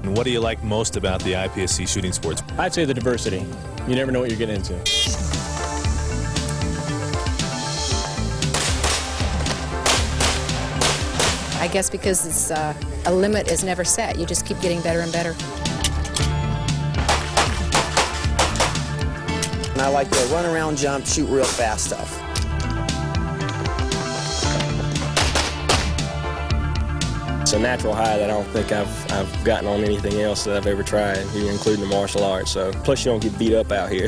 And what do you like most about the IPSC shooting sports? I'd say the diversity. You never know what you're getting into. I guess because it's, a limit is never set. You just keep getting better and better. And I like the run around, jump, shoot real fast stuff. It's a natural high that I don't think I've gotten on anything else that I've ever tried, including the martial arts. So plus you don't get beat up out here.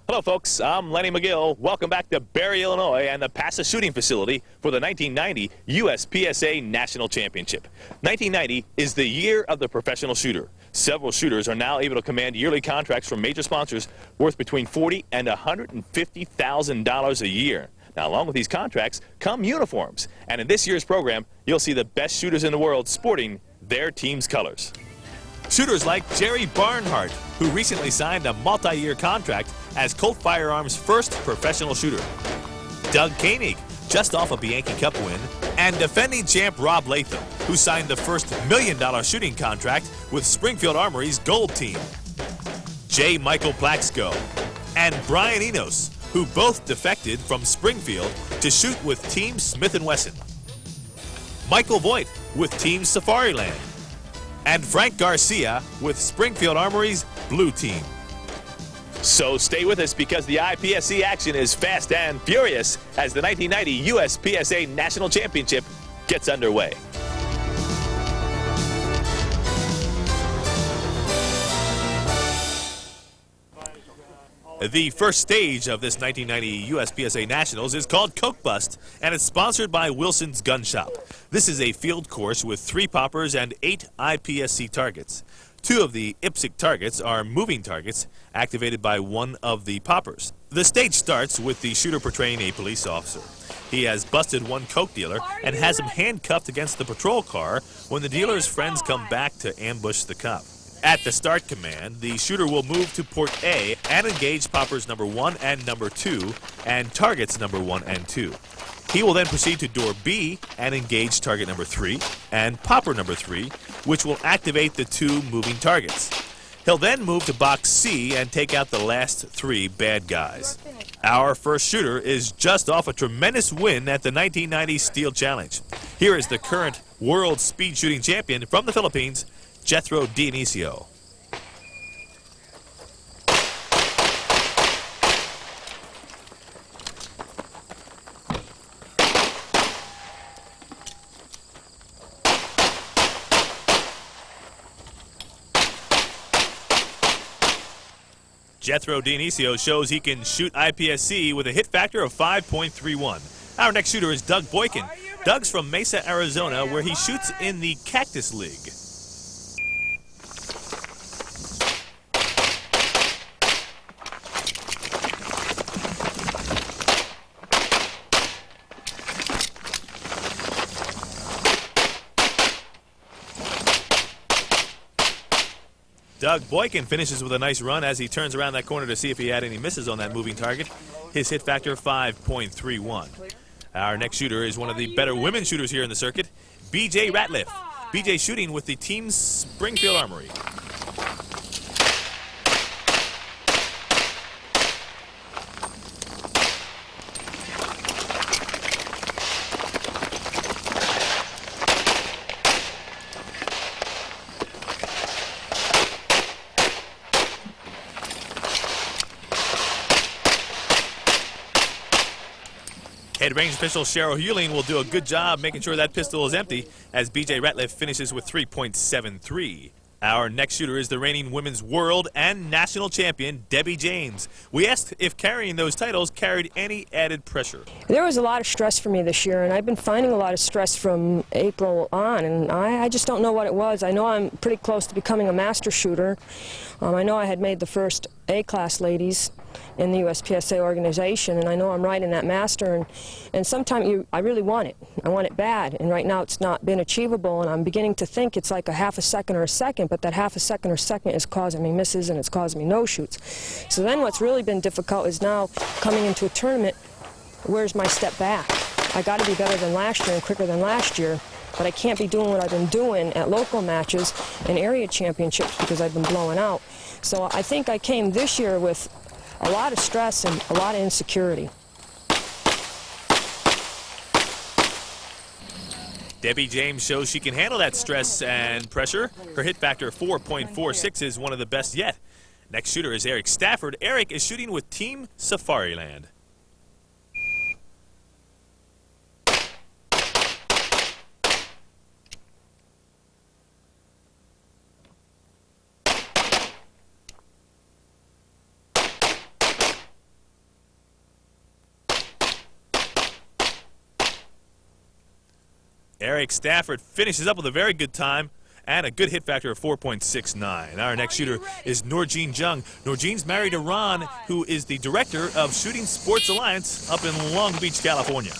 Hello, folks. I'm Lenny McGill. Welcome back to Barry, Illinois, and the PASA shooting facility for the 1990 USPSA National Championship. 1990 is the year of the professional shooter. Several shooters are now able to command yearly contracts from major sponsors worth between $40,000 and $150,000 a year. Now, along with these contracts come uniforms, and in this year's program, you'll see the best shooters in the world sporting their team's colors. Shooters like Jerry Barnhart, who recently signed a multi-year contract as Colt Firearms' first professional shooter. Doug Koenig, just off a Bianchi Cup win, and defending champ Rob Latham, who signed the first $1 million shooting contract with Springfield Armory's Gold Team. J. Michael Plaxco and Brian Enos, who both defected from Springfield to shoot with Team Smith & Wesson. Michael Voigt with Team Safariland. And Frank Garcia with Springfield Armory's Blue Team. So stay with us because the IPSC action is fast and furious as the 1990 USPSA National Championship gets underway. The first stage of this 1990 USPSA Nationals is called Coke Bust, and it's sponsored by Wilson's Gun Shop. This is a field course with 3 poppers and 8 IPSC targets. 2 of the IPSC targets are moving targets activated by one of the poppers. The stage starts with the shooter portraying a police officer. He has busted one coke dealer and has him handcuffed against the patrol car when the dealer's friends come back to ambush the cop. At the start command, the shooter will move to port A and engage poppers number 1 and number 2 and targets number 1 and 2. He will then proceed to door B and engage target number 3 and popper number 3, which will activate the 2 moving targets. He'll then move to box C and take out the last 3 bad guys. Our first shooter is just off a tremendous win at the 1990 Steel Challenge. Here is the current world speed shooting champion from the Philippines, Jethro Dionisio. Jethro Dionisio shows he can shoot IPSC with a hit factor of 5.31. Our next shooter is Doug Boykin. Doug's from Mesa, Arizona, where he shoots in the Cactus League. Doug Boykin finishes with a nice run as he turns around that corner to see if he had any misses on that moving target. His hit factor, 5.31. Our next shooter is one of the better women shooters here in the circuit, BJ Ratliff. BJ shooting with the Team Springfield Armory. Head range official Cheryl Hewling will do a good job making sure that pistol is empty as BJ Ratliff finishes with 3.73. Our next shooter is the reigning women's world and national champion, Debbie James. We asked if carrying those titles carried any added pressure. There was a lot of stress for me this year, and I've been finding a lot of stress from April on, and I just don't know what it was. I know I'm pretty close to becoming a master shooter. I know I had made the first A-class ladies in the USPSA organization, and I know I'm right in that master, and sometimes I really want it. I want it bad, and right now it's not been achievable, and I'm beginning to think it's like a half a second or a second, but that half a second or second is causing me misses and it's causing me no-shoots. So then what's really been difficult is now coming into a tournament, where's my step back? I got to be better than last year and quicker than last year, but I can't be doing what I've been doing at local matches and area championships because I've been blowing out. So I think I came this year with a lot of stress and a lot of insecurity. Debbie James shows she can handle that stress and pressure. Her hit factor 4.46 is one of the best yet. Next shooter is Eric Stafford. Eric is shooting with Team Safariland. Eric Stafford finishes up with a very good time and a good hit factor of 4.69. Our next shooter is Norjean Jung. Norjean's married to Ron, who is the director of Shooting Sports Alliance up in Long Beach, California.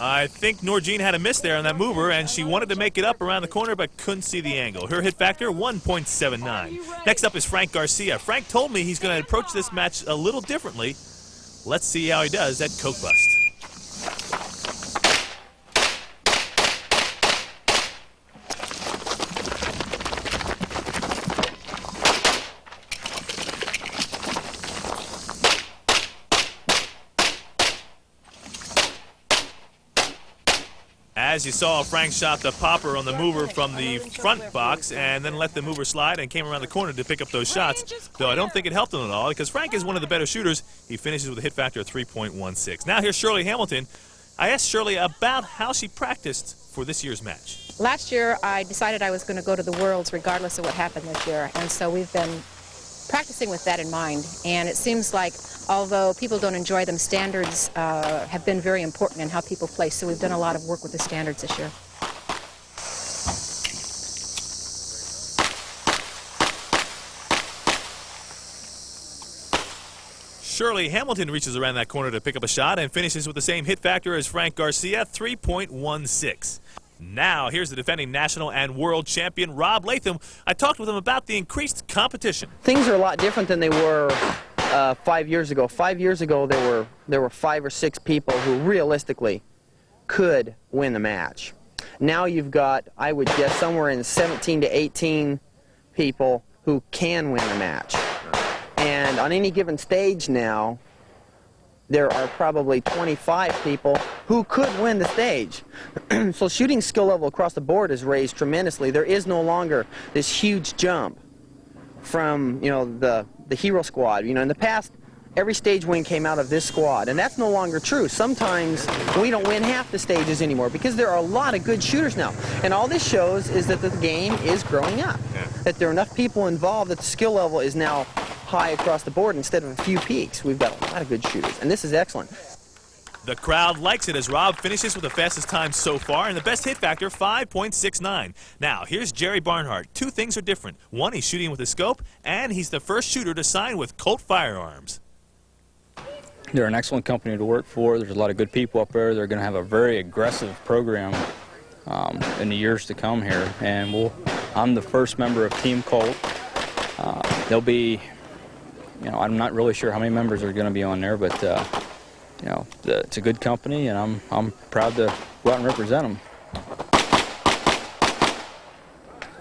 I think Norjean had a miss there on that mover, and she wanted to make it up around the corner but couldn't see the angle. Her hit factor, 1.79. Next up is Frank Garcia. Frank told me he's going to approach this match a little differently. Let's see how he does at Coke Bust. As you saw, Frank shot the popper on the mover from the front box and then let the mover slide and came around the corner to pick up those shots, though I don't think it helped him at all because Frank is one of the better shooters. He finishes with a hit factor of 3.16. Now here's Shirley Hamilton. I asked Shirley about how she practiced for this year's match. Last year, I decided I was going to go to the Worlds regardless of what happened this year, and so we've been practicing with that in mind, and it seems like although people don't enjoy them, standards have been very important in how people play, so we've done a lot of work with the standards this year. Shirley Hamilton reaches around that corner to pick up a shot and finishes with the same hit factor as Frank Garcia, 3.16. Now, here's the defending national and world champion, Rob Leatham. I talked with him about the increased competition. Things are a lot different than they were 5 years ago. 5 years ago, there were 5 or 6 people who realistically could win the match. Now you've got, I would guess, somewhere in 17 to 18 people who can win the match. And on any given stage now, there are probably 25 people who could win the stage. So shooting skill level across the board is raised tremendously. There is no longer this huge jump from, the hero squad. In the past, every stage win came out of this squad, and that's no longer true. Sometimes we don't win half the stages anymore because there are a lot of good shooters now. And all this shows is that the game is growing up, that there are enough people involved that the skill level is now high across the board instead of a few peaks. We've got a lot of good shooters, and this is excellent. The crowd likes it as Rob finishes with the fastest time so far and the best hit factor, 5.69. Now, here's Jerry Barnhart. 2 things are different. One, he's shooting with a scope, and he's the first shooter to sign with Colt Firearms. They're an excellent company to work for. There's a lot of good people up there. They're going to have a very aggressive program in the years to come here. And I'm the first member of Team Colt. There'll be, I'm not really sure how many members are going to be on there, but it's a good company, and I'm proud to go out and represent them.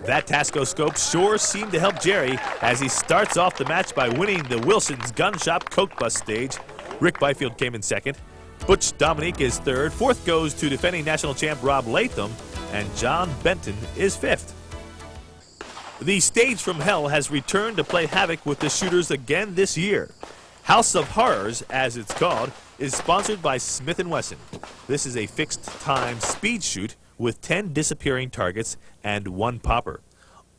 That Tasco sure seemed to help Jerry as he starts off the match by winning the Wilson's Gun Shop Coke Bus stage. Rick Byfield came in second. Butch Dominique is third. Fourth goes to defending national champ Rob Latham, and John Benton is fifth. The stage from hell has returned to play havoc with the shooters again this year. House of Horrors, as it's called, is sponsored by Smith & Wesson. This is a fixed-time speed shoot with 10 disappearing targets and 1 popper.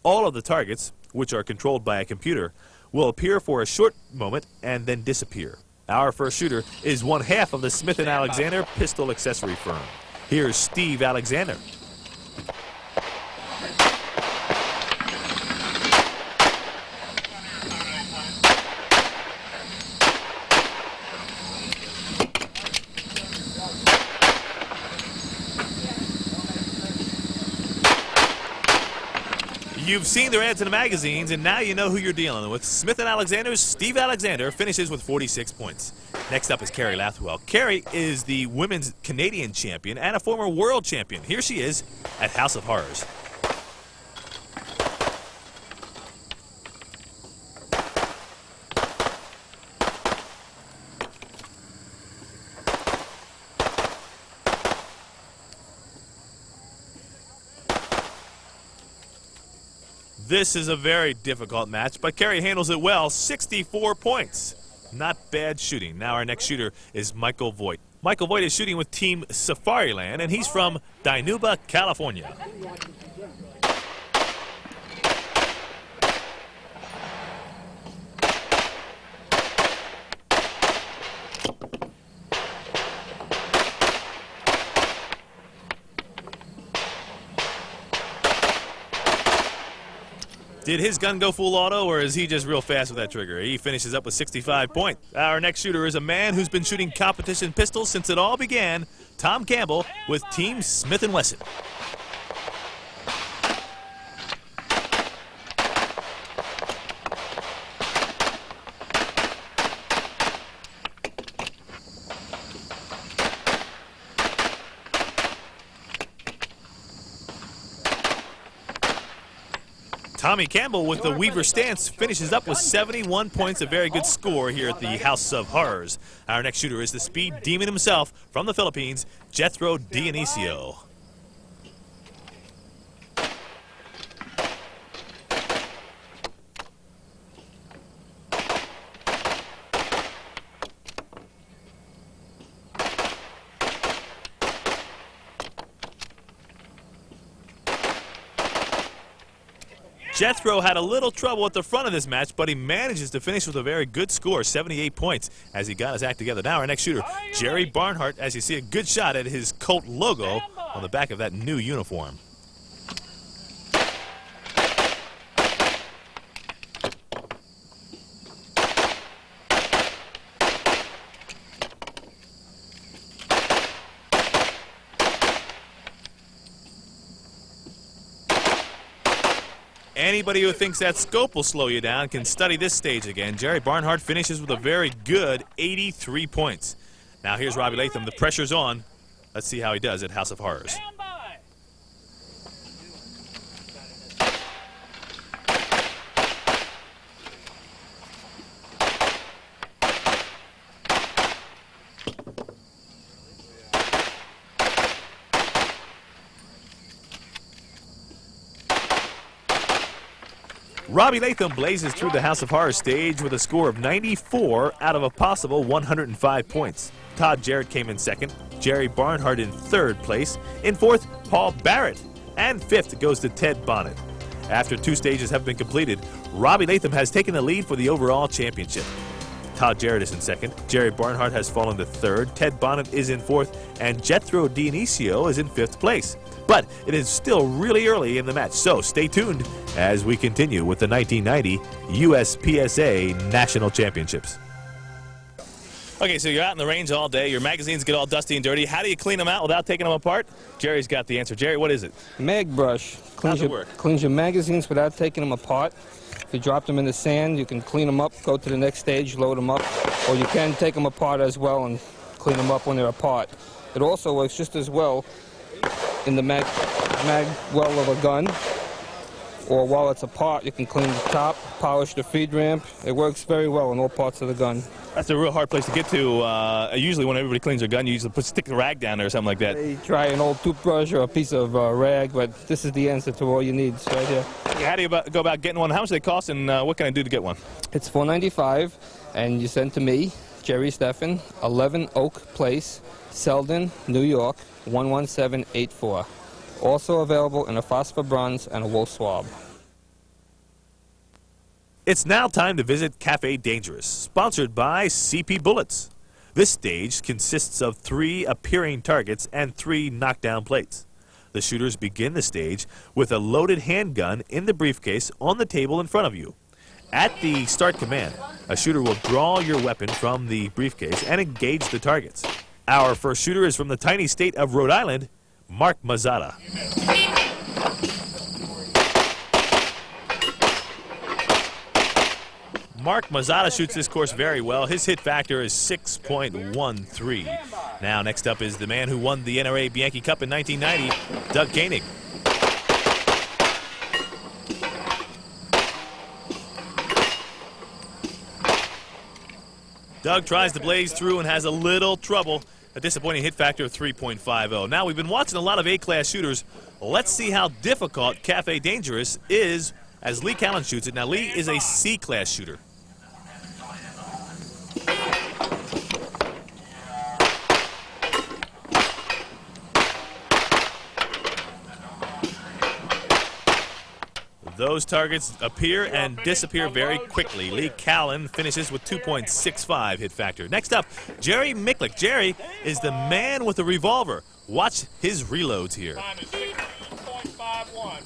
All of the targets, which are controlled by a computer, will appear for a short moment and then disappear. Our first shooter is one half of the Smith & Alexander pistol accessory firm. Here's Steve Alexander. You've seen their ads in the magazines, and now you know who you're dealing with. Smith & Alexander's Steve Alexander finishes with 46 points. Next up is Carrie Lathwell. Carrie is the women's Canadian champion and a former world champion. Here she is at House of Horrors. This is a very difficult match, but Carrie handles it well. 64 points. Not bad shooting. Now our next shooter is Michael Voigt. Michael Voigt is shooting with Team Safariland, and he's from Dinuba, California. Did his gun go full auto, or is he just real fast with that trigger? He finishes up with 65 points. Our next shooter is a man who's been shooting competition pistols since it all began, Tom Campbell with Team Smith & Wesson. Tommy Campbell with the Weaver stance finishes up with 71 points, a very good score here at the House of Horrors. Our next shooter is the speed demon himself from the Philippines, Jethro Dionisio. Jethro had a little trouble at the front of this match, but he manages to finish with a very good score, 78 points, as he got his act together. Now our next shooter, Jerry Barnhart, as you see a good shot at his Colt logo on the back of that new uniform. Anybody who thinks that scope will slow you down can study this stage again. Jerry Barnhart finishes with a very good 83 points. Now here's Robbie Latham. The pressure's on. Let's see how he does at House of Horrors. Robbie Latham blazes through the House of Horrors stage with a score of 94 out of a possible 105 points. Todd Jarrett came in second, Jerry Barnhart in third place. In fourth, Paul Barrett. And fifth goes to Ted Bonnet. After 2 stages have been completed, Robbie Latham has taken the lead for the overall championship. Todd Jarrett is in second, Jerry Barnhart has fallen to third, Ted Bonnet is in fourth, and Jethro Dionisio is in fifth place. But it is still really early in the match, so stay tuned as we continue with the 1990 USPSA National Championships. Okay, so you're out in the range all day. Your magazines get all dusty and dirty. How do you clean them out without taking them apart? Jerry's got the answer. Jerry, what is it? Mag brush. How's it work? Cleans your magazines without taking them apart. If you drop them in the sand, you can clean them up, go to the next stage, load them up. Or you can take them apart as well and clean them up when they're apart. It also works just as well in the mag well of a gun. or while it's apart, you can clean the top, polish the feed ramp. It works very well in all parts of the gun. That's a real hard place to get to. Usually when everybody cleans their gun, you usually stick the rag down there or something like that. They try an old toothbrush or a piece of rag, but this is the answer to all you need right here. How do you go about getting one? How much do they cost, and what can I do to get one? It's $4.95, and you send to me, Jerry Steffen, 11 Oak Place, Selden, New York, 11784. Also available in a phosphor bronze and a wool swab. It's now time to visit Cafe Dangerous, sponsored by CP Bullets. This stage consists of 3 appearing targets and 3 knockdown plates. The shooters begin the stage with a loaded handgun in the briefcase on the table in front of you. At the start command, a shooter will draw your weapon from the briefcase and engage the targets. Our first shooter is from the tiny state of Rhode Island, Mark Mazzata. Mark Mazzata shoots this course very well. His hit factor is 6.13. Now, next up is the man who won the NRA Bianchi Cup in 1990, Doug Koenig. Doug tries to blaze through and has a little trouble. A disappointing hit factor of 3.50. Now, we've been watching a lot of A-class shooters. Let's see how difficult Cafe Dangerous is as Lee Callan shoots it. Now, Lee is a C-class shooter. Those targets appear and disappear very quickly. Lee Callan finishes with 2.65 hit factor. Next up, Jerry Micklick. Jerry is the man with the revolver. Watch his reloads here. Time is 6.51.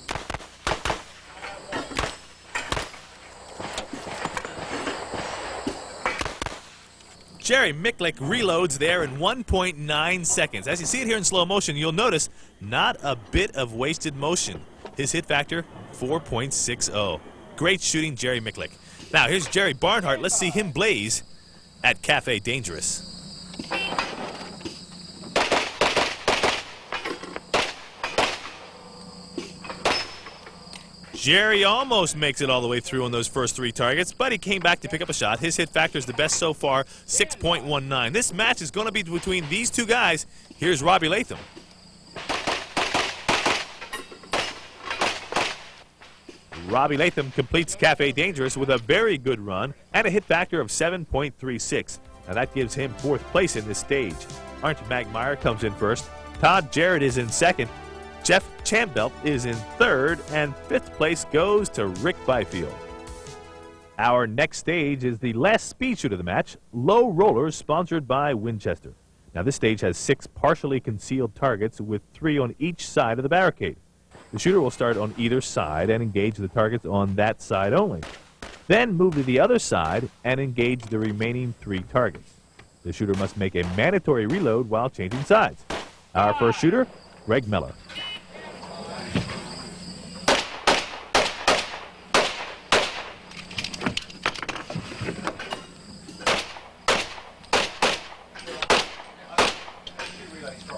Jerry Micklick reloads there in 1.9 seconds. As you see it here in slow motion, you'll notice not a bit of wasted motion. His hit factor, 4.60. Great shooting, Jerry Micklick. Now, here's Jerry Barnhart. Let's see him blaze at Cafe Dangerous. Jerry almost makes it all the way through on those first 3 targets, but he came back to pick up a shot. His hit factor is the best so far, 6.19. This match is going to be between these 2 guys. Here's Robbie Latham. Robbie Latham completes Cafe Dangerous with a very good run and a hit factor of 7.36. Now that gives him 4th place in this stage. Arndt Magmeyer comes in first. Todd Jarrett is in second. Jeff Chambelt is in third, and 5th place goes to Rick Byfield. Our next stage is the last speed shoot of the match, Low Rollers, sponsored by Winchester. Now this stage has 6 partially concealed targets with 3 on each side of the barricade. The shooter will start on either side and engage the targets on that side only. Then move to the other side and engage the remaining 3 targets. The shooter must make a mandatory reload while changing sides. Our first shooter, Greg Miller.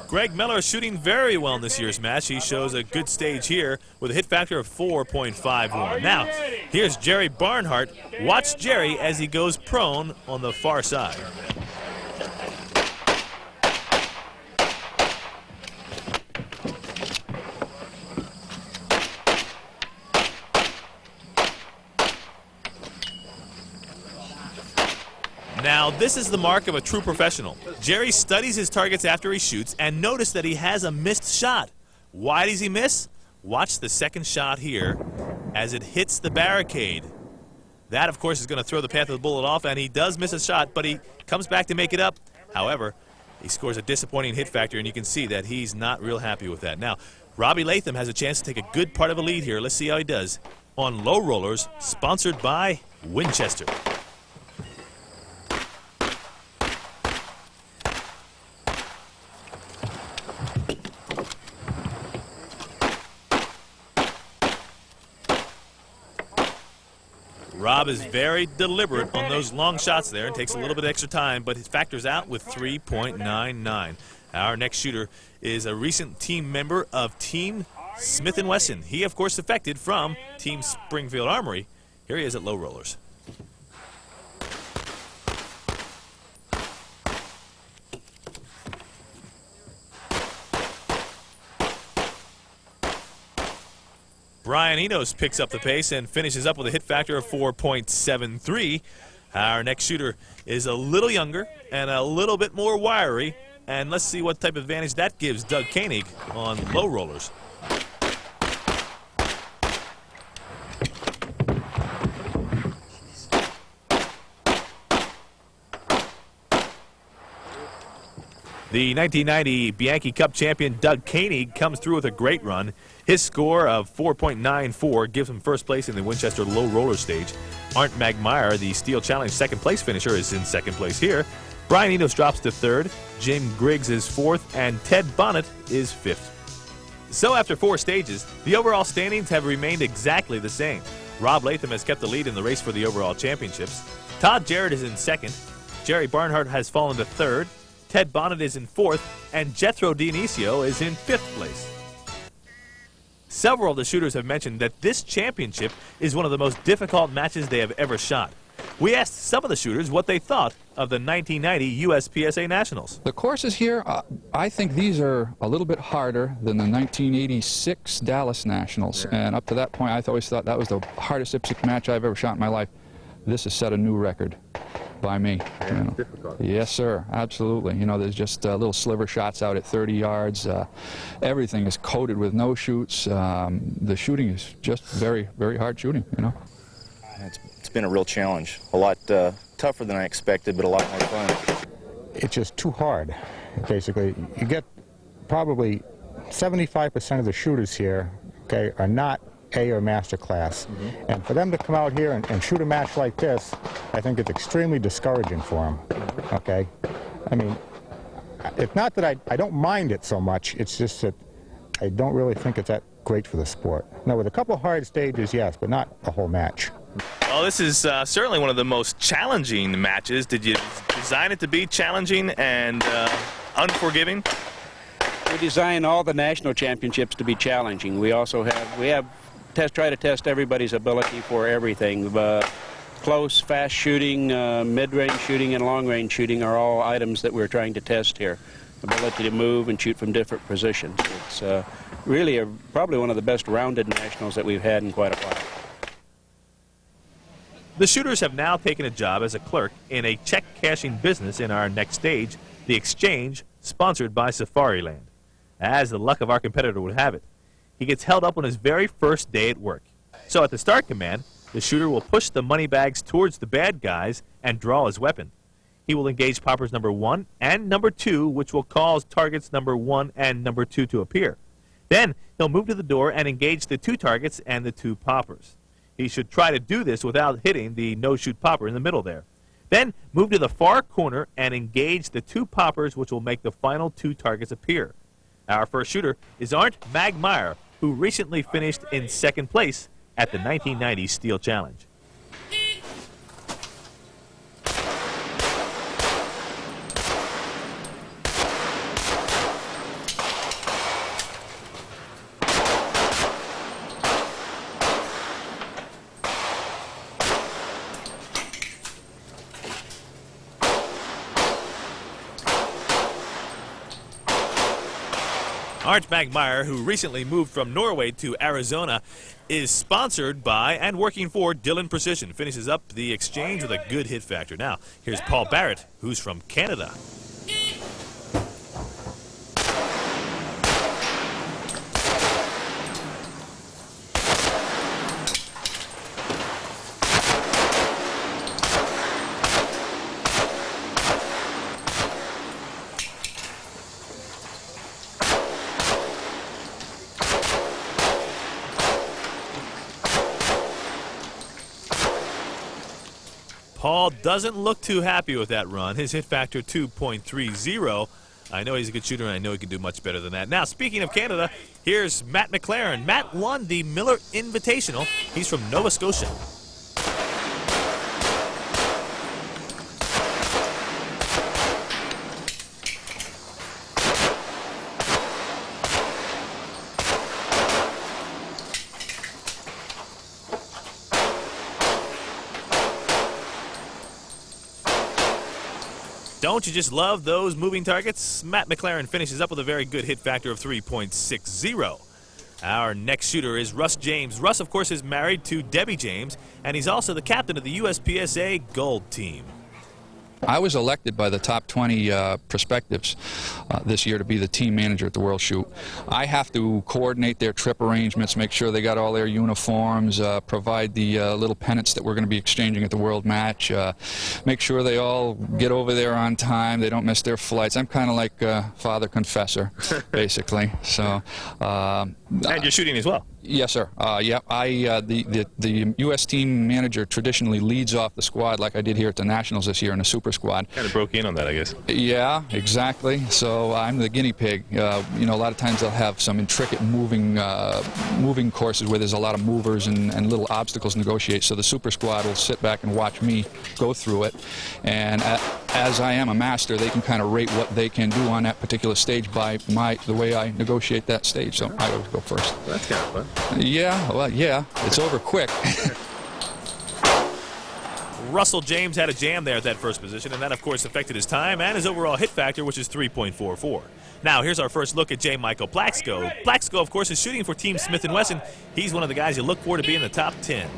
Greg Miller is shooting very well in this year's match. He shows a good stage here with a hit factor of 4.51. Now, here's Jerry Barnhart. Watch Jerry as he goes prone on the far side. Now, this is the mark of a true professional. Jerry studies his targets after he shoots and notice that he has a missed shot. Why does he miss? Watch the second shot here as it hits the barricade. That, of course, is going to throw the path of the bullet off, and he does miss a shot, but he comes back to make it up. However, he scores a disappointing hit factor, and you can see that he's not real happy with that. Now, Robbie Latham has a chance to take a good part of a lead here. Let's see how he does on Low Rollers, sponsored by Winchester. Rob is very deliberate on those long shots there and takes a little bit extra time, but his factors out with 3.99. Our next shooter is a recent team member of Team Smith & Wesson. He, of course, defected from Team Springfield Armory. Here he is at low rollers. Brian Enos picks up the pace and finishes up with a hit factor of 4.73. Our next shooter is a little younger and a little bit more wiry. And let's see what type of advantage that gives Doug Koenig on low rollers. The 1990 Bianchi Cup champion Doug Koenig comes through with a great run. His score of 4.94 gives him first place in the Winchester low roller stage. Arndt Magmeyer, the Steel Challenge second place finisher, is in second place here. Brian Enos drops to third, Jim Griggs is fourth, and Ted Bonnet is fifth. So after 4 stages, the overall standings have remained exactly the same. Rob Leatham has kept the lead in the race for the overall championships. Todd Jarrett is in second. Jerry Barnhart has fallen to third. Ted Bonnet is in fourth, and Jethro Dionisio is in fifth place. Several of the shooters have mentioned that this championship is one of the most difficult matches they have ever shot. We asked some of the shooters what they thought of the 1990 USPSA Nationals. The courses here, I think these are a little bit harder than the 1986 Dallas Nationals. And up to that point, I always thought that was the hardest IPSC match I've ever shot in my life. This has set a new record by me. You know. Difficult. Yes, sir, absolutely. You know, there's just little sliver shots out at 30 yards. Everything is coated with no shoots. The shooting is just very, very hard shooting, you know. It's been a real challenge. A lot tougher than I expected, but a lot more fun. It's just too hard, basically. You get probably 75% of the shooters here, okay, are not A or master class. And for them to come out here and shoot a match like this, I think it's extremely discouraging for them, okay? I mean, it's not that I don't mind it so much, it's just that I don't really think it's that great for the sport. Now, with a couple hard stages, yes, but not a whole match. Well, this is certainly one of the most challenging matches. Did you design it to be challenging and unforgiving? We design all the national championships to be challenging. We also try to test everybody's ability for everything. Close, fast shooting, mid-range shooting, and long-range shooting are all items that we're trying to test here. Ability to move and shoot from different positions. It's really probably one of the best rounded nationals that we've had in quite a while. The shooters have now taken a job as a clerk in a check-cashing business in our next stage, the Exchange, sponsored by Safariland. As the luck of our competitor would have it, he gets held up on his very first day at work. So at the start command, the shooter will push the money bags towards the bad guys and draw his weapon. He will engage poppers number 1 and number 2, which will cause targets number 1 and number 2 to appear. Then he'll move to the door and engage the 2 targets and the 2 poppers. He should try to do this without hitting the no-shoot popper in the middle there. Then move to the far corner and engage the 2 poppers, which will make the final 2 targets appear. Our first shooter is Arndt Magmeyer, who recently finished in second place at the 1990 Steel Challenge. Arndt Magmeyer, who recently moved from Norway to Arizona, is sponsored by and working for Dillon Precision. Finishes up the Exchange with a good hit factor. Now, here's Paul Barrett, who's from Canada. Paul doesn't look too happy with that run. His hit factor 2.30. I know he's a good shooter, and I know he can do much better than that. Now, speaking of Canada, here's Matt McLaren. Matt won the Miller Invitational. He's from Nova Scotia. Don't you just love those moving targets? Matt McLaren finishes up with a very good hit factor of 3.60. Our next shooter is Russ James. Russ, of course, is married to Debbie James, and he's also the captain of the USPSA Gold Team. I was elected by the top 20 prospectives this year to be the team manager at the World Shoot. I have to coordinate their trip arrangements, make sure they got all their uniforms, provide the little pennants that we're going to be exchanging at the World Match, make sure they all get over there on time, they don't miss their flights. I'm kind of like Father Confessor, basically. So, and you're shooting as well. Yes, sir. Yeah, the U.S. team manager traditionally leads off the squad like I did here at the Nationals this year in the Super Squad. Kind of broke in on that, I guess. Yeah, exactly. So I'm the guinea pig. You know, a lot of times they'll have some intricate moving courses where there's a lot of movers and little obstacles to negotiate. So the Super Squad will sit back and watch me go through it. And as I am a master, they can kind of rate what they can do on that particular stage by the way I negotiate that stage. So I always go first. Well, that's kind of fun. Yeah, well, yeah, it's over quick. Russell James had a jam there at that first position, and that, of course, affected his time and his overall hit factor, which is 3.44. Now, here's our first look at J. Michael Plaxco. Plaxco, of course, is shooting for Team Smith & Wesson. He's one of the guys you look for to be in the top 10.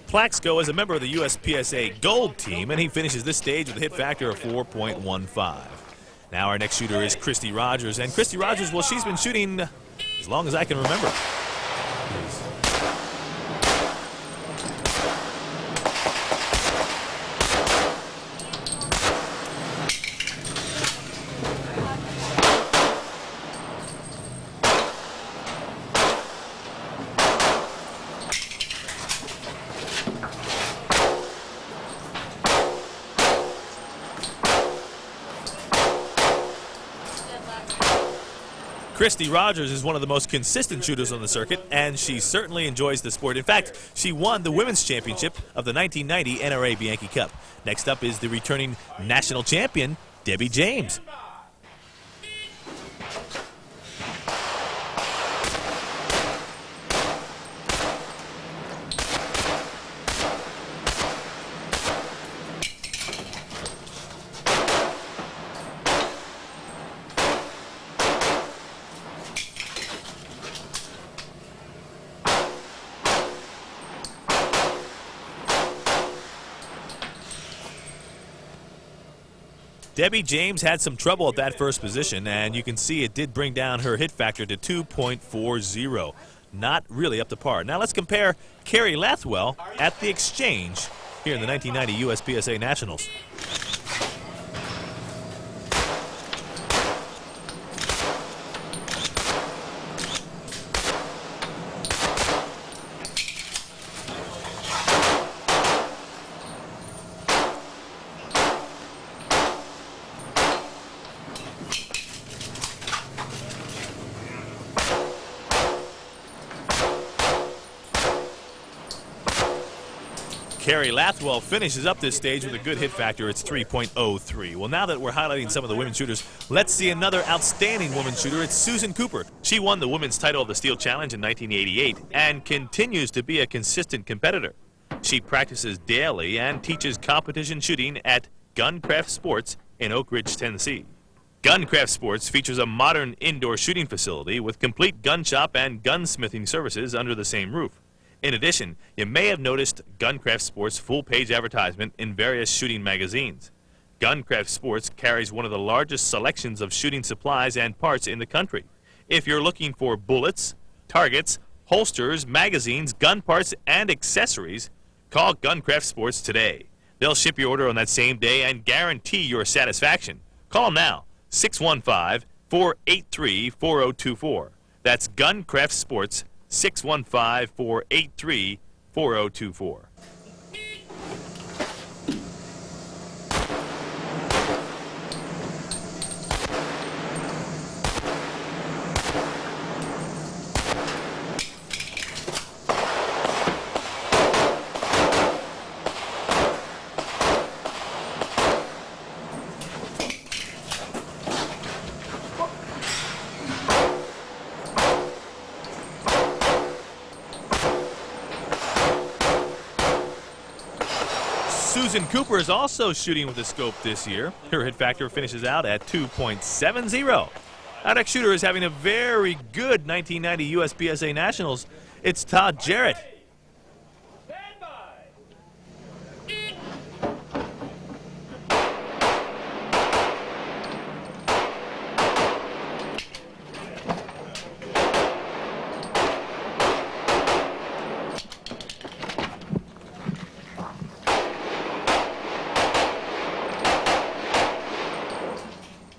Plaxco is a member of the USPSA Gold Team, and he finishes this stage with a hit factor of 4.15. Now our next shooter is Christy Rogers, and Christy Rogers, well, she's been shooting as long as I can remember. Christy Rogers is one of the most consistent shooters on the circuit, and she certainly enjoys the sport. In fact, she won the women's championship of the 1990 NRA Bianchi Cup. Next up is the returning national champion, Debbie James. Debbie James had some trouble at that first position, and you can see it did bring down her hit factor to 2.40. Not really up to par. Now let's compare Carrie Lathwell at the Exchange here in the 1990 USPSA Nationals. Carrie Lathwell finishes up this stage with a good hit factor. It's 3.03. Well, now that we're highlighting some of the women's shooters, let's see another outstanding women's shooter. It's Susan Cooper. She won the women's title of the Steel Challenge in 1988 and continues to be a consistent competitor. She practices daily and teaches competition shooting at Guncraft Sports in Oak Ridge, Tennessee. Guncraft Sports features a modern indoor shooting facility with complete gun shop and gunsmithing services under the same roof. In addition, you may have noticed Guncraft Sports' full-page advertisement in various shooting magazines. Guncraft Sports carries one of the largest selections of shooting supplies and parts in the country. If you're looking for bullets, targets, holsters, magazines, gun parts, and accessories, call Guncraft Sports today. They'll ship your order on that same day and guarantee your satisfaction. Call them now, 615-483-4024. That's Guncraft Sports, 615-483-4024. Susan Cooper is also shooting with a scope this year. Her hit factor finishes out at 2.70. Our next shooter is having a very good 1990 USPSA Nationals. It's Todd Jarrett.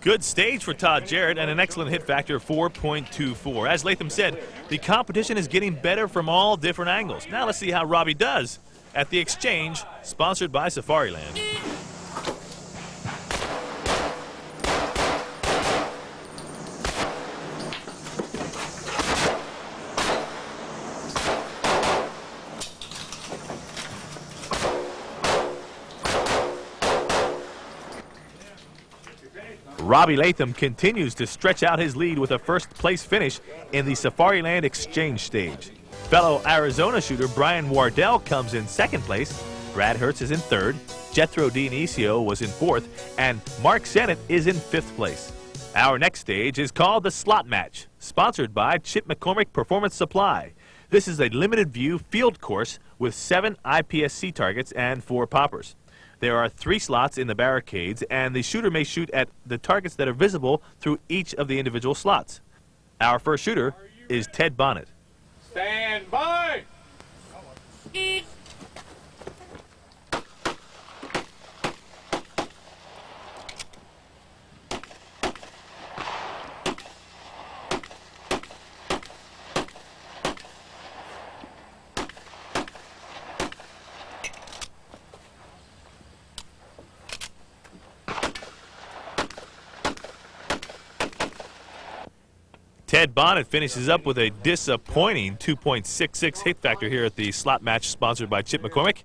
Good stage for Todd Jarrett and an excellent hit factor of 4.24. As Leatham said, the competition is getting better from all different angles. Now let's see how Robbie does at the Exchange, sponsored by Safariland. Robbie Leatham continues to stretch out his lead with a first-place finish in the Safariland Exchange stage. Fellow Arizona shooter Brian Wardell comes in second place. Brad Hertz is in third. Jethro Dionisio was in fourth. And Mark Sennett is in fifth place. Our next stage is called the Slot Match, sponsored by Chip McCormick Performance Supply. This is a limited view field course with 7 IPSC targets and 4 poppers. There are 3 slots in the barricades, and the shooter may shoot at the targets that are visible through each of the individual slots. Our first shooter is Ted Bonnet. Stand by! Ted Bonnet finishes up with a disappointing 2.66 hit factor here at the Slot Match sponsored by Chip McCormick.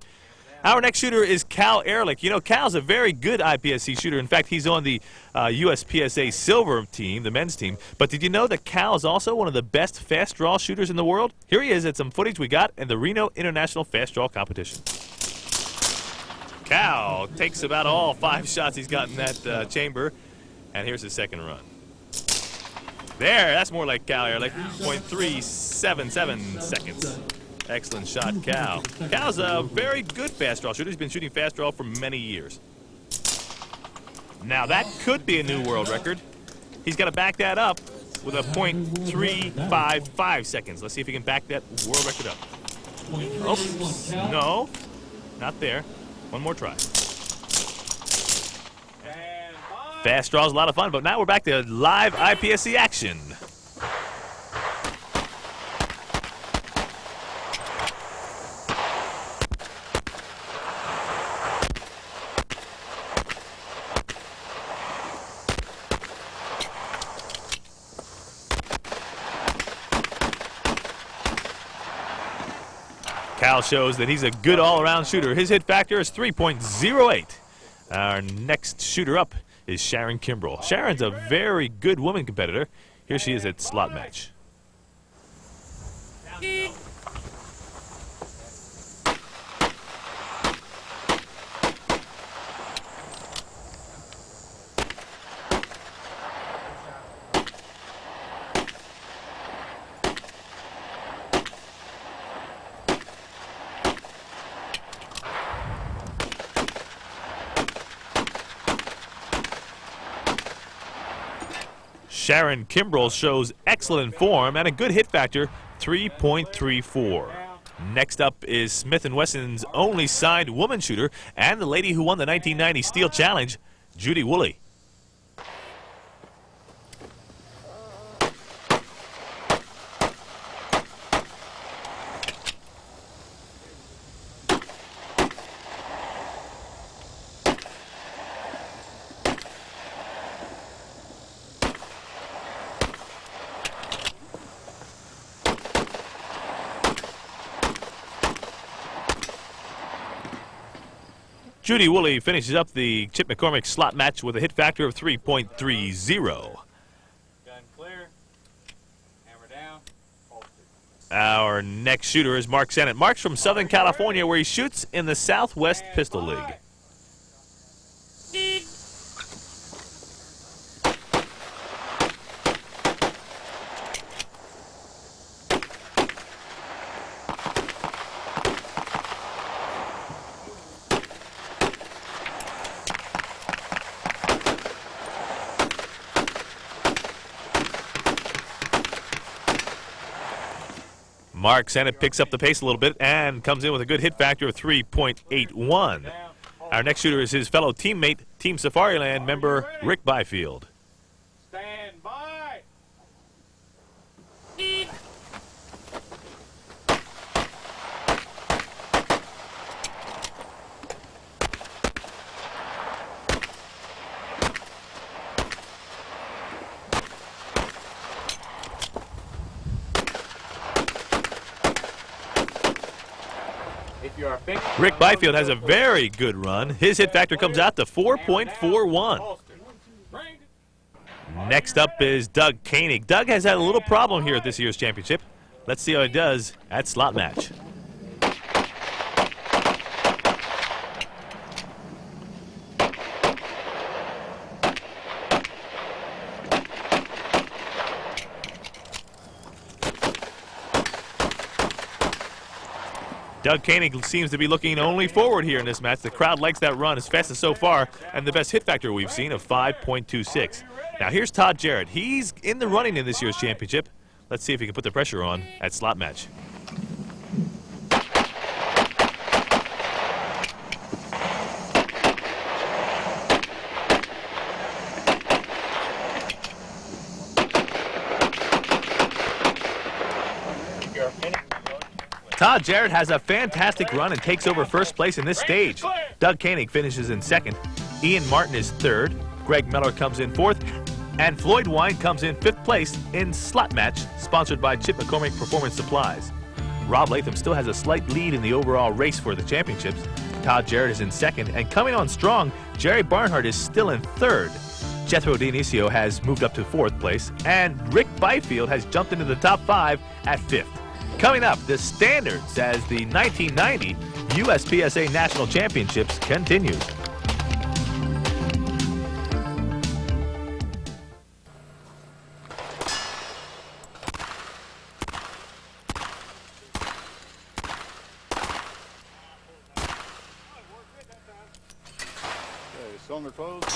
Our next shooter is Cal Ehrlich. You know, Cal's a very good IPSC shooter. In fact, he's on the USPSA Silver team, the men's team. But did you know that Cal is also one of the best fast draw shooters in the world? Here he is at some footage we got in the Reno International Fast Draw Competition. Cal takes about all 5 shots he's got in that chamber. And here's his second run. There, that's more like Cal Ehrlich, 0.377 seconds. Excellent shot, Cal. Cal's a very good fast draw shooter. He's been shooting fast draw for many years. Now that could be a new world record. He's got to back that up with a 0.355 seconds. Let's see if he can back that world record up. Oops, no, not there. One more try. Fast draw is a lot of fun, but now we're back to live IPSC action. Cal shows that he's a good all-around shooter. His hit factor is 3.08. Our next shooter up is Sharon Kimbrell. Sharon's a very good woman competitor. Here she is at Slot Match. Sharon Kimbrell shows excellent form and a good hit factor, 3.34. Next up is Smith & Wesson's only signed woman shooter and the lady who won the 1990 Steel Challenge, Judy Woolley. Judy Woolley finishes up the Chip McCormick Slot Match with a hit factor of 3.30. Gun clear. Hammer down. Our next shooter is Mark Sennett. Mark's from Southern California, where he shoots in the Southwest Pistol League. Mark Sennett picks up the pace a little bit and comes in with a good hit factor of 3.81. Our next shooter is his fellow teammate, Team Safariland member Rick Byfield. Stand by. Rick Byfield has a very good run. His hit factor comes out to 4.41. Next up is Doug Koenig. Doug has had a little problem here at this year's championship. Let's see how he does at slot match. Doug Koenig seems to be looking only forward here in this match. The crowd likes that run as fast as so far, and the best hit factor we've seen of 5.26. Now here's Todd Jarrett. He's in the running in this year's championship. Let's see if he can put the pressure on at slot match. Todd Jarrett has a fantastic run and takes over first place in this stage. Doug Koenig finishes in second. Ian Martin is third. Greg Miller comes in fourth. And Floyd Wine comes in fifth place in slot match, sponsored by Chip McCormick Performance Supplies. Rob Leatham still has a slight lead in the overall race for the championships. Todd Jarrett is in second. And coming on strong, Jerry Barnhart is still in third. Jethro Dionisio has moved up to fourth place. And Rick Byfield has jumped into the top 5 at fifth. Coming up, the standards as the 1990 USPSA National Championships continue. Cylinder closed.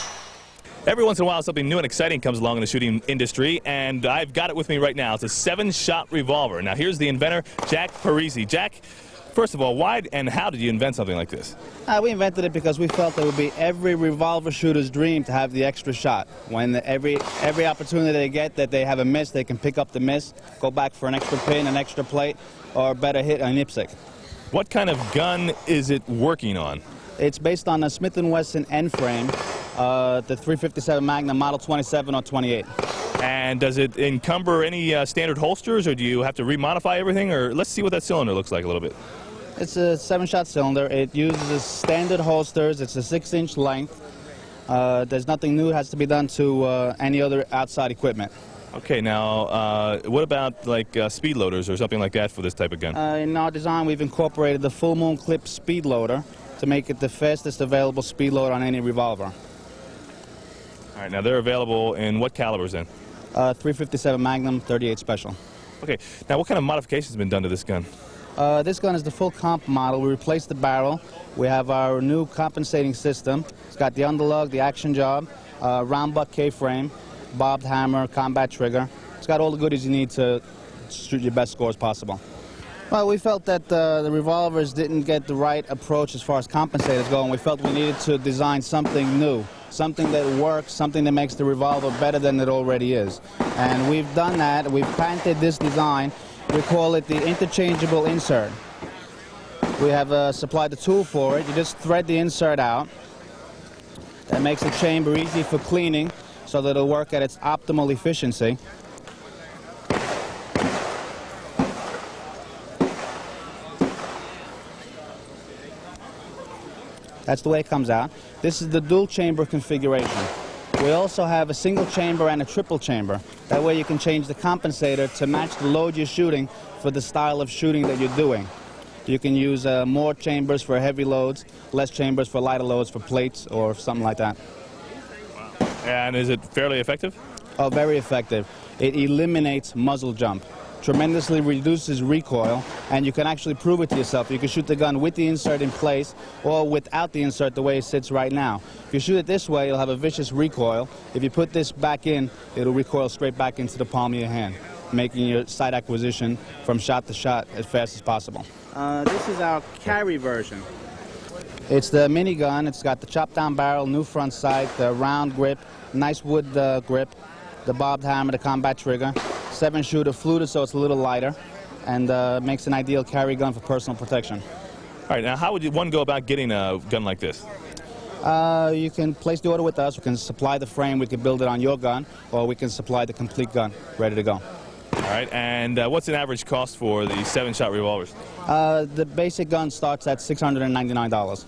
Every once in a while, something new and exciting comes along in the shooting industry, and I've got it with me right now. It's a 7-shot revolver. Now, here's the inventor, Jack Parisi. Jack, first of all, why and how did you invent something like this? We invented it because we felt it would be every revolver shooter's dream to have the extra shot. When every opportunity they get that they have a miss, they can pick up the miss, go back for an extra pin, an extra plate, or a better hit on IPSC. What kind of gun is it working on? It's based on a Smith & Wesson end frame, the 357 Magnum Model 27 or 28. And does it encumber any standard holsters, or do you have to remodify everything? Or let's see what that cylinder looks like a little bit. It's a 7-shot cylinder. It uses standard holsters. It's a 6-inch length. There's nothing new that has to be done to any other outside equipment. Okay, now what about like speed loaders or something like that for this type of gun? In our design, we've incorporated the Full Moon Clip speed loader to make it the fastest available speed loader on any revolver. All right, now they're available in what calibers then? 357 Magnum, 38 Special. Okay, now what kind of modifications have been done to this gun? This gun is the full comp model. We replaced the barrel. We have our new compensating system. It's got the underlug, the action job, round butt K-frame, bobbed hammer, combat trigger. It's got all the goodies you need to shoot your best scores possible. Well, we felt that the revolvers didn't get the right approach as far as compensators go, and we felt we needed to design something new, something that works, something that makes the revolver better than it already is. And we've done that. We've patented this design. We call it the interchangeable insert. We have supplied the tool for it. You just thread the insert out. That makes the chamber easy for cleaning so that it'll work at its optimal efficiency. That's the way it comes out. This is the dual chamber configuration. We also have a single chamber and a triple chamber. That way you can change the compensator to match the load you're shooting for the style of shooting that you're doing. You can use more chambers for heavy loads, less chambers for lighter loads for plates or something like that. Wow. And is it fairly effective? Oh, very effective. It eliminates muzzle jump, tremendously reduces recoil, and you can actually prove it to yourself. You can shoot the gun with the insert in place or without the insert the way it sits right now. If you shoot it this way, you'll have a vicious recoil. If you put this back in, it'll recoil straight back into the palm of your hand, making your sight acquisition from shot to shot as fast as possible. This is our carry version. It's the minigun. It's got the chop-down barrel, new front sight, the round grip, nice wood grip, the bobbed hammer, the combat trigger, 7-shooter fluted so it's a little lighter, and makes an ideal carry gun for personal protection. All right, now how would one go about getting a gun like this? You can place the order with us. We can supply the frame. We can build it on your gun, or we can supply the complete gun ready to go. All right, and what's an average cost for the 7-shot revolvers? The basic gun starts at $699.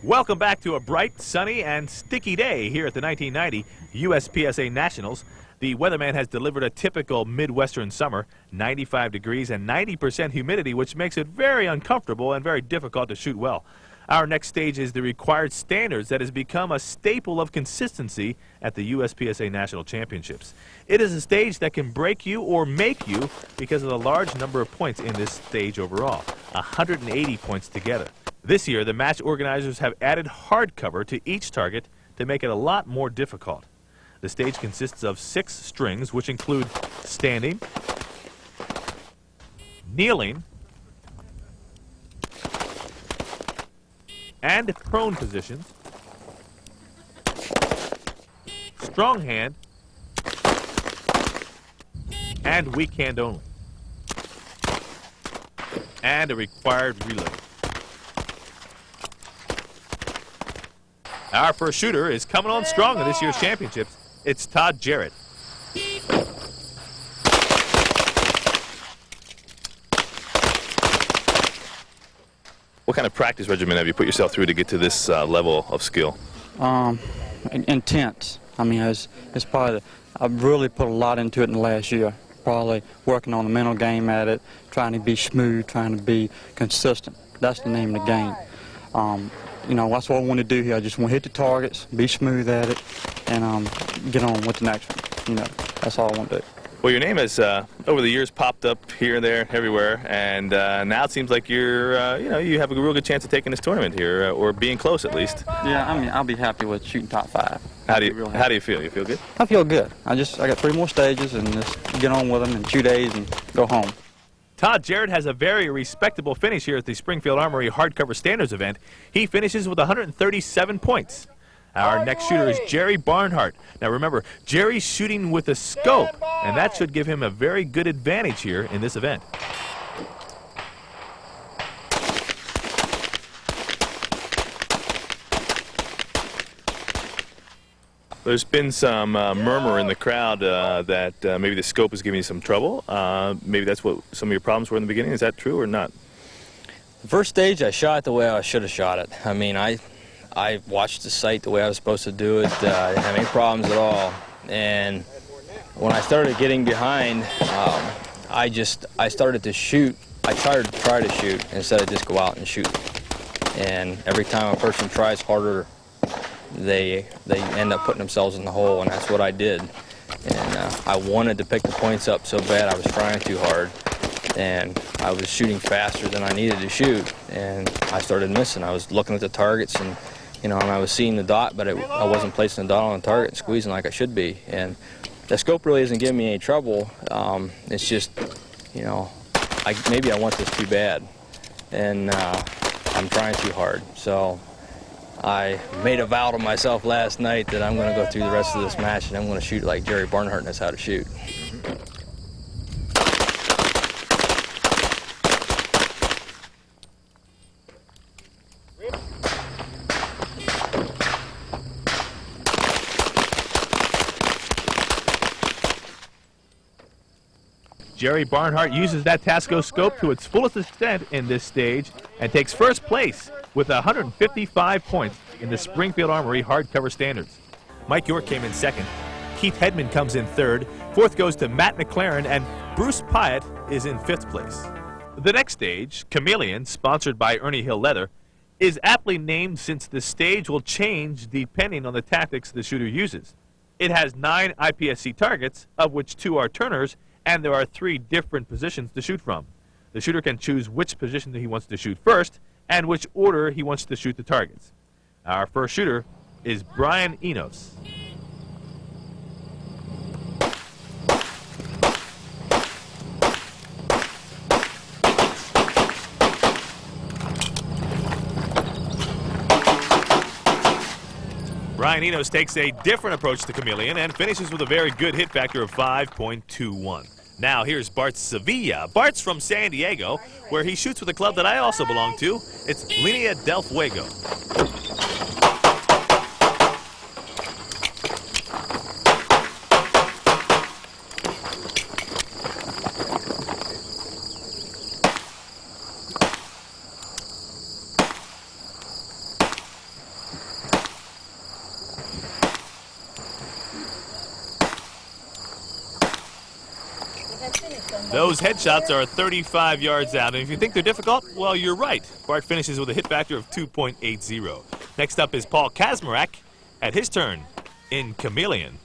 Welcome back to a bright, sunny, and sticky day here at the 1990 USPSA Nationals. The weatherman has delivered a typical Midwestern summer, 95 degrees and 90% humidity, which makes it very uncomfortable and very difficult to shoot well. Our next stage is the required standards that has become a staple of consistency at the USPSA National Championships. It is a stage that can break you or make you because of the large number of points in this stage overall, 180 points together. This year, the match organizers have added hardcover to each target to make it a lot more difficult. The stage consists of 6 strings, which include standing, kneeling, and prone positions, strong hand, and weak hand only, and a required reload. Our first shooter is coming on strong in this year's championships. It's Todd Jarrett. What kind of practice regimen have you put yourself through to get to this level of skill? Intense. I mean, it's probably, I've really put a lot into it in the last year. Probably working on the mental game at it, trying to be smooth, trying to be consistent. That's the name of the game. You know, that's what I want to do here. I just want to hit the targets, be smooth at it, and get on with the next one. You know, that's all I want to do. Well, your name has, over the years, popped up here and there, everywhere, and now it seems like you're, you know, you have a real good chance of taking this tournament here, or being close at least. Yeah, I mean, I'll be happy with shooting top 5. How do you feel? You feel good? I feel good. I got 3 more stages, and just get on with them in 2 days and go home. Todd Jarrett has a very respectable finish here at the Springfield Armory Hardcover Standards event. He finishes with 137 points. Our next shooter is Jerry Barnhart. Now remember, Jerry's shooting with a scope, and that should give him a very good advantage here in this event. There's been some murmur in the crowd that maybe the scope is giving you some trouble. Maybe that's what some of your problems were in the beginning. Is that true or not? The first stage, I shot it the way I should have shot it. I mean, I watched the sight the way I was supposed to do it. I didn't have any problems at all. And when I started getting behind, I started to shoot. I try to shoot instead of just go out and shoot. And every time a person tries harder, they end up putting themselves in the hole, and that's what I did. And I wanted to pick the points up so bad. I was trying too hard, and I was shooting faster than I needed to shoot, and I started missing. I was looking at the targets, and you know, and I was seeing the dot, but I wasn't placing the dot on the target and squeezing like I should be. And the scope really isn't giving me any trouble. It's just, you know, maybe I want this too bad, and I'm trying too hard. So I made a vow to myself last night that I'm going to go through the rest of this match and I'm going to shoot like Jerry Barnhart knows how to shoot. Jerry Barnhart uses that Tasco scope to its fullest extent in this stage and takes first place with 155 points in the Springfield Armory Hardcover Standards. Mike York came in second. Keith Hedman comes in third. Fourth goes to Matt McLaren, and Bruce Pyatt is in fifth place. The next stage, Chameleon, sponsored by Ernie Hill Leather, is aptly named since the stage will change depending on the tactics the shooter uses. It has 9 IPSC targets, of which 2 are turners, and there are 3 different positions to shoot from. The shooter can choose which position he wants to shoot first and which order he wants to shoot the targets. Our first shooter is Brian Enos. Brian Enos takes a different approach to Chameleon and finishes with a very good hit factor of 5.21. Now here's Bart Sevilla. Bart's from San Diego, where he shoots with a club that I also belong to. It's Linea del Fuego. Those headshots are 35 yards out, and if you think they're difficult, well, you're right. Bart finishes with a hit factor of 2.80. Next up is Paul Kazmarek at his turn in Chameleon.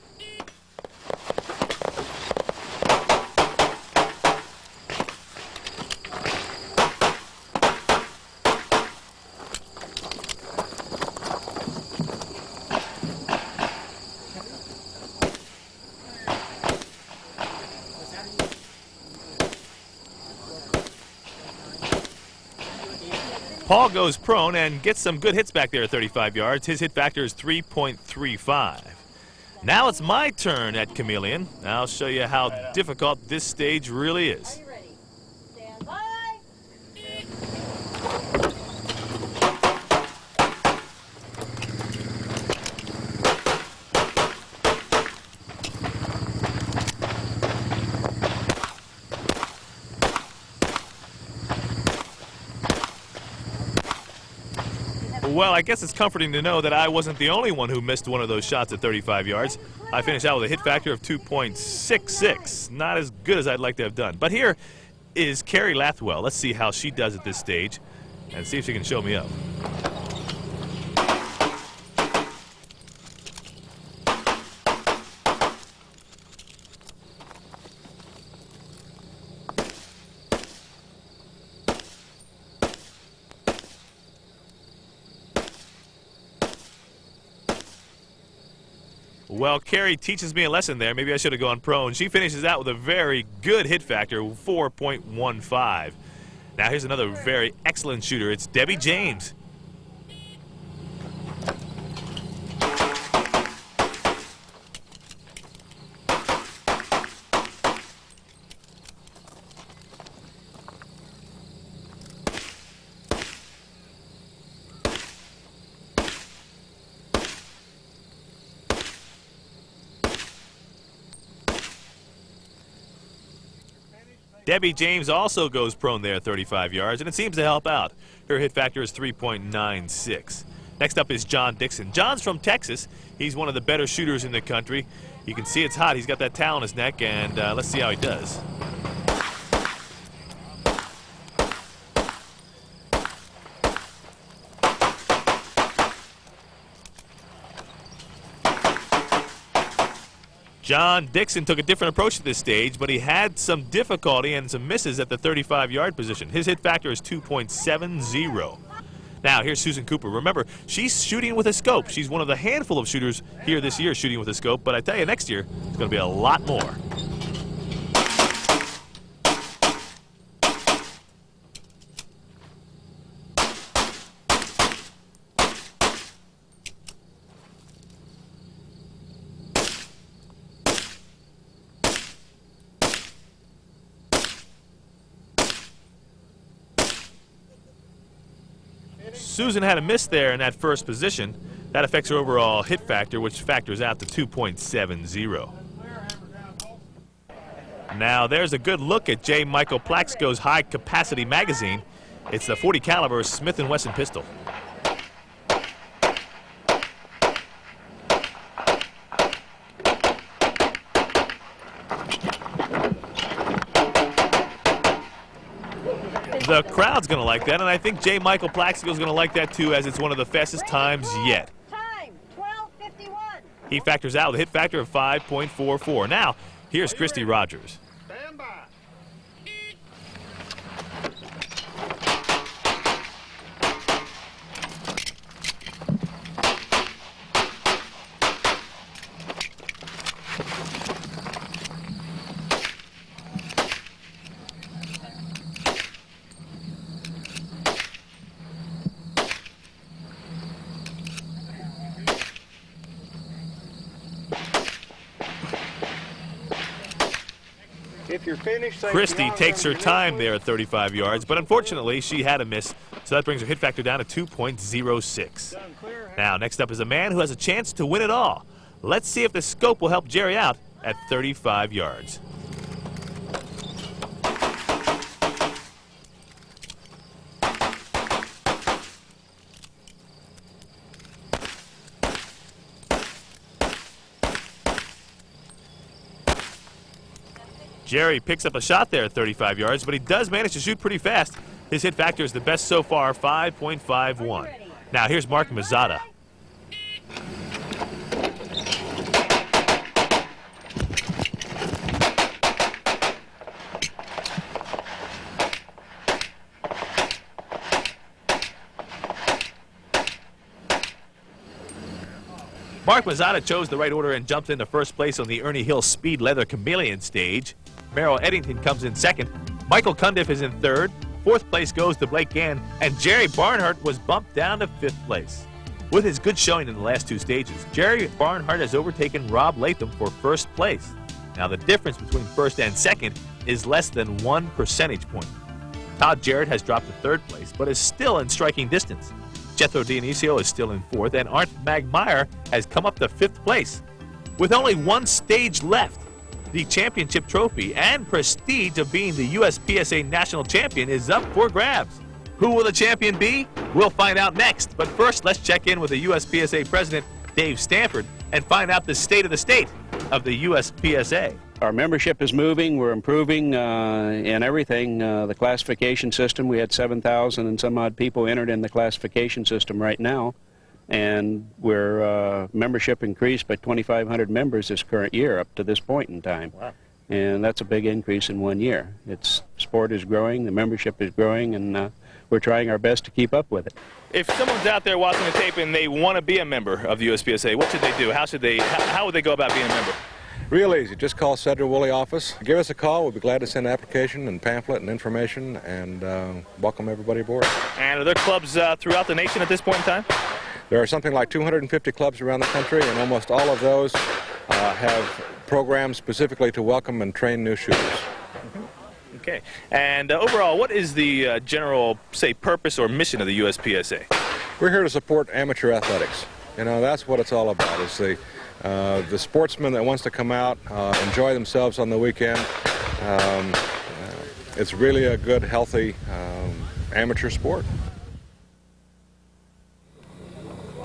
Paul goes prone and gets some good hits back there at 35 yards. His hit factor is 3.35. Now it's my turn at Chameleon. I'll show you how difficult this stage really is. Are you ready? Stand by. Well, I guess it's comforting to know that I wasn't the only one who missed one of those shots at 35 yards. I finished out with a hit factor of 2.66. Not as good as I'd like to have done. But here is Carrie Lathwell. Let's see how she does at this stage and see if she can show me up. Well, Carrie teaches me a lesson there. Maybe I should have gone prone. She finishes out with a very good hit factor, 4.15. Now here's another very excellent shooter. It's Debbie James. Debbie James also goes prone there at 35 yards, and it seems to help out. Her hit factor is 3.96. Next up is John Dixon. John's from Texas. He's one of the better shooters in the country. You can see it's hot. He's got that towel on his neck, and let's see how he does. John Dixon took a different approach to this stage, but he had some difficulty and some misses at the 35-yard position. His hit factor is 2.70. Now, here's Susan Cooper. Remember, she's shooting with a scope. She's one of the handful of shooters here this year shooting with a scope, but I tell you, next year, it's going to be a lot more. Susan had a miss there in that first position. That affects her overall hit factor, which factors out to 2.70. Now there's a good look at J. Michael Plaxco's high-capacity magazine. It's the .40 caliber Smith & Wesson pistol. The crowd's going to like that, and I think J. Michael Plaxico's going to like that too, as it's one of the fastest times yet. Time, 12:51. He factors out with a hit factor of 5.44. Now, here's Christy Rogers. Stand by. If you're finished, say Christy beyond takes her 70 time yards, there at 35 yards, but unfortunately she had a miss, so that brings her hit factor down to 2.06. Now, next up is a man who has a chance to win it all. Let's see if the scope will help Jerry out at 35 yards. Jerry picks up a shot there at 35 yards, but he does manage to shoot pretty fast. His hit factor is the best so far, 5.51. Now here's Mark Mazzata. Mark Mazzata chose the right order and jumped into first place on the Ernie Hill Speed Leather Chameleon stage. Merrill Eddington comes in second. Michael Cundiff is in third. Fourth place goes to Blake Gann, and Jerry Barnhart was bumped down to fifth place. With his good showing in the last two stages, Jerry Barnhart has overtaken Rob Latham for first place. Now the difference between first and second is less than 1 percentage point. Todd Jarrett has dropped to third place, but is still in striking distance. Jethro Dionisio is still in fourth, and Arndt Magmeyer has come up to fifth place. With only one stage left, the championship trophy and prestige of being the USPSA national champion is up for grabs. Who will the champion be? We'll find out next. But first, let's check in with the USPSA president, Dave Stanford, and find out the state of the USPSA. Our membership is moving. We're improving in everything. The classification system, we had 7,000 and some odd people entered in the classification system right now. And we're membership increased by 2,500 members this current year up to this point in time. Wow. And that's a big increase in 1 year. Sport is growing, the membership is growing, and we're trying our best to keep up with it. If someone's out there watching the tape and they want to be a member of the USPSA, what should they do? How would they go about being a member? Real easy. Just call Cedra Woolley office. Give us a call. We'll be glad to send an application and pamphlet and information and welcome everybody aboard. And are there clubs throughout the nation at this point in time? There are something like 250 clubs around the country, and almost all of those have programs specifically to welcome and train new shooters. Okay. And overall, what is the general, say, purpose or mission of the USPSA? We're here to support amateur athletics. You know, that's what it's all about. It's the sportsman that wants to come out, enjoy themselves on the weekend. It's really a good, healthy amateur sport.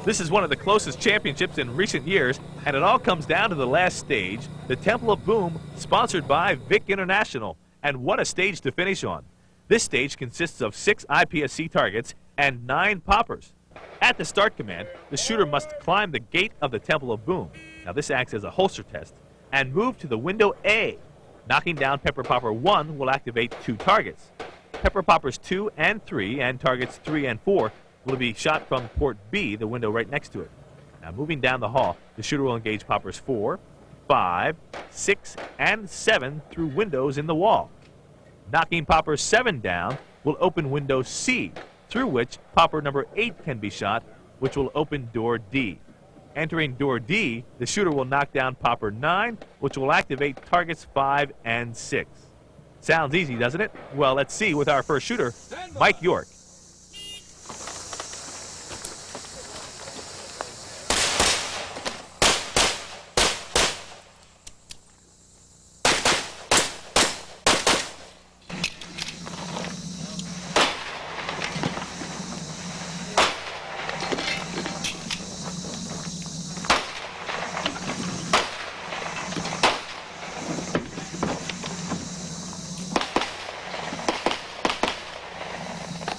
This is one of the closest championships in recent years, and it all comes down to the last stage, the Temple of Boom, sponsored by Vic International. And what a stage to finish on. This stage consists of 6 IPSC targets and 9 poppers. At the start command, the shooter must climb the gate of the Temple of Boom. Now this acts as a holster test, and move to the window A. Knocking down Pepper Popper 1 will activate 2 targets. Pepper Poppers 2 and 3 and targets 3 and 4 will be shot from port B, the window right next to it. Now moving down the hall, the shooter will engage poppers 4, 5, 6, and 7 through windows in the wall. Knocking popper 7 down will open window C, through which popper number 8 can be shot, which will open door D. Entering door D, the shooter will knock down popper 9, which will activate targets 5 and 6. Sounds easy, doesn't it? Well, let's see with our first shooter, Mike York.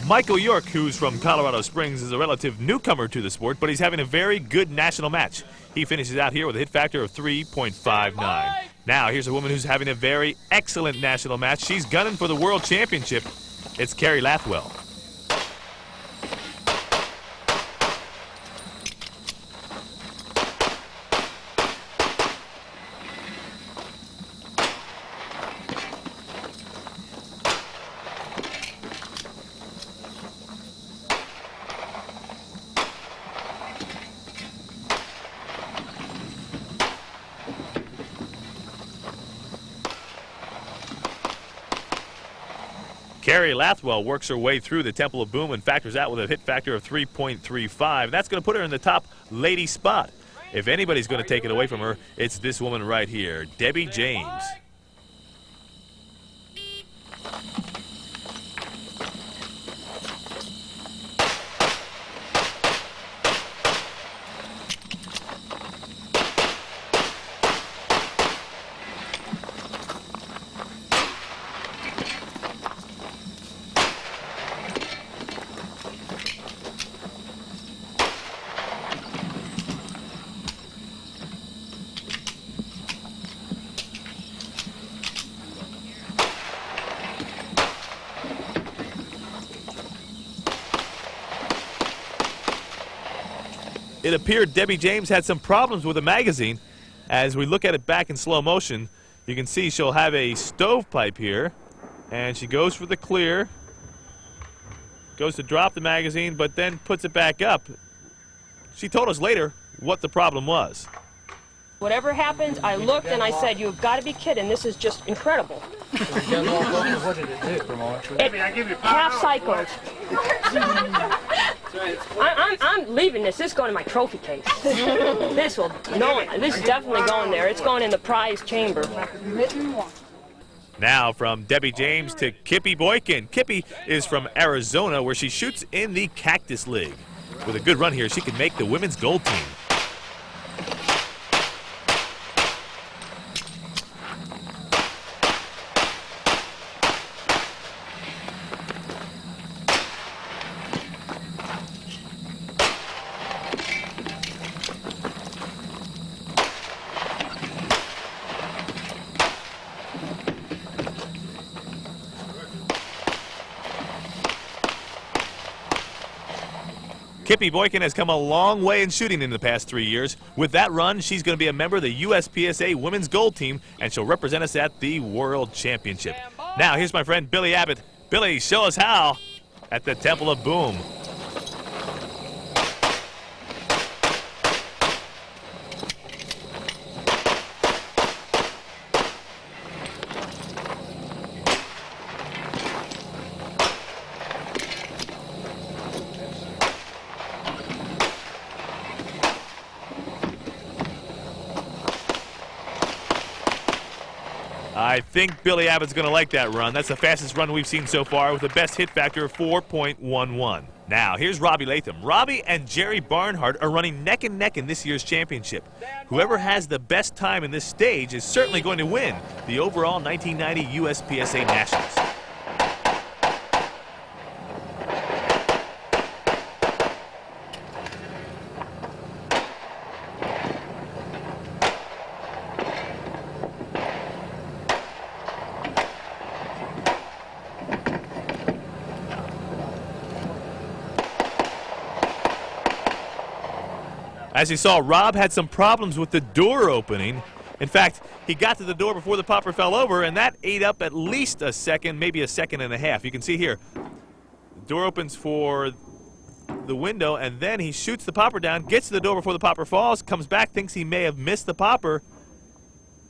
Michael York, who's from Colorado Springs, is a relative newcomer to the sport, but he's having a very good national match. He finishes out here with a hit factor of 3.59. Now, here's a woman who's having a very excellent national match. She's gunning for the World Championship. It's Carrie Lathwell. Carrie Lathwell works her way through the Temple of Boom and factors out with a hit factor of 3.35. That's going to put her in the top lady spot. If anybody's going to take it away from her, it's this woman right here, Debbie James. It appeared Debbie James had some problems with the magazine. As we look at it back in slow motion, you can see she'll have a stovepipe here, and she goes for the clear, goes to drop the magazine, but then puts it back up. She told us later what the problem was. Whatever happened, I looked and I said, "You've got to be kidding. This is just incredible." What did it do for a moment? It half cycled. I'm leaving this. This is going in my trophy case. This is definitely going there. It's going in the prize chamber. Now from Debbie James to Kippy Boykin. Kippy is from Arizona, where she shoots in the Cactus League. With a good run here, she can make the women's gold team. Kippy Boykin has come a long way in shooting in the past 3 years. With that run, she's going to be a member of the USPSA women's gold team, and she'll represent us at the World Championship. Now, here's my friend Billy Abbott. Billy, show us how at the Temple of Boom. I think Billy Abbott's going to like that run. That's the fastest run we've seen so far with the best hit factor of 4.11. Now, here's Robbie Leatham. Robbie and Jerry Barnhart are running neck and neck in this year's championship. Whoever has the best time in this stage is certainly going to win the overall 1990 USPSA Nationals. As you saw, Rob had some problems with the door opening. In fact, he got to the door before the popper fell over, and that ate up at least a second, maybe a second and a half. You can see here, the door opens for the window, and then he shoots the popper down, gets to the door before the popper falls, comes back, thinks he may have missed the popper,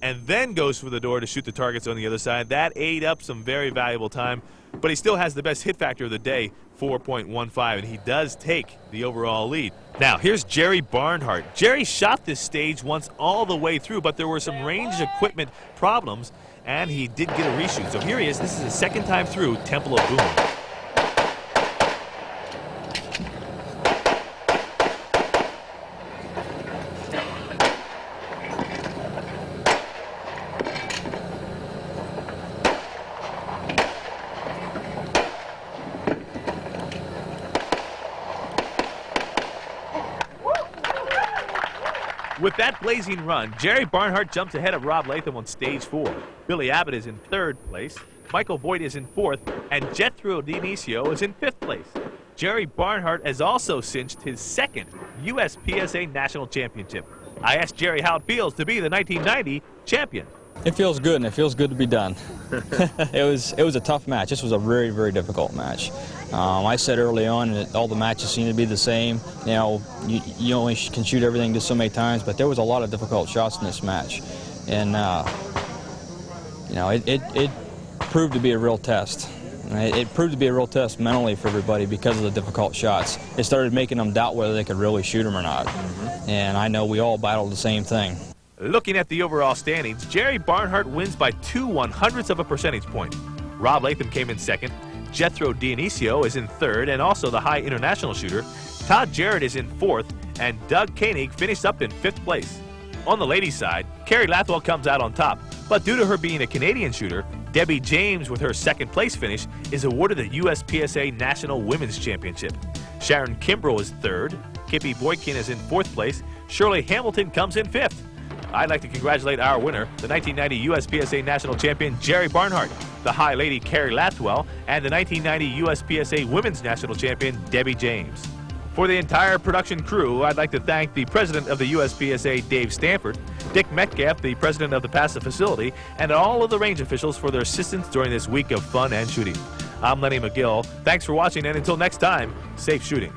and then goes for the door to shoot the targets on the other side. That ate up some very valuable time, but he still has the best hit factor of the day, 4.15, and he does take the overall lead. Now, here's Jerry Barnhart. Jerry shot this stage once all the way through, but there were some range equipment problems, and he did get a reshoot. So here he is. This is his second time through Temple of Boom. With that blazing run, Jerry Barnhart jumps ahead of Rob Leatham on stage 4. Billy Abbott is in 3rd place, Michael Boyd is in 4th, and Jethro Dinicio is in 5th place. Jerry Barnhart has also cinched his 2nd USPSA National Championship. I asked Jerry how it feels to be the 1990 champion. It feels good, and it feels good to be done. It was a tough match. This was a very, very difficult match. I said early on that all the matches seemed to be the same. You know, you only can shoot everything just so many times, but there was a lot of difficult shots in this match, and you know, it proved to be a real test. It proved to be a real test mentally for everybody because of the difficult shots. It started making them doubt whether they could really shoot them or not. And I know we all battled the same thing. Looking at the overall standings, Jerry Barnhart wins by 2/100ths of a percentage point. Rob Leatham came in 2nd. Jethro Dinicio is in 3rd and also the high international shooter. Todd Jarrett is in 4th, and Doug Koenig finished up in 5th place. On the ladies' side, Carrie Lathwell comes out on top, but due to her being a Canadian shooter, Debbie James, with her 2nd place finish, is awarded the USPSA National Women's Championship. Sharon Kimbrough is 3rd. Kippy Boykin is in 4th place. Shirley Hamilton comes in 5th. I'd like to congratulate our winner, the 1990 USPSA National Champion Jerry Barnhart, the High Lady Carrie Lathwell, and the 1990 USPSA Women's National Champion Debbie James. For the entire production crew, I'd like to thank the president of the USPSA, Dave Stanford, Dick Metcalf, the president of the PASA facility, and all of the range officials for their assistance during this week of fun and shooting. I'm Lenny McGill. Thanks for watching, and until next time, safe shooting.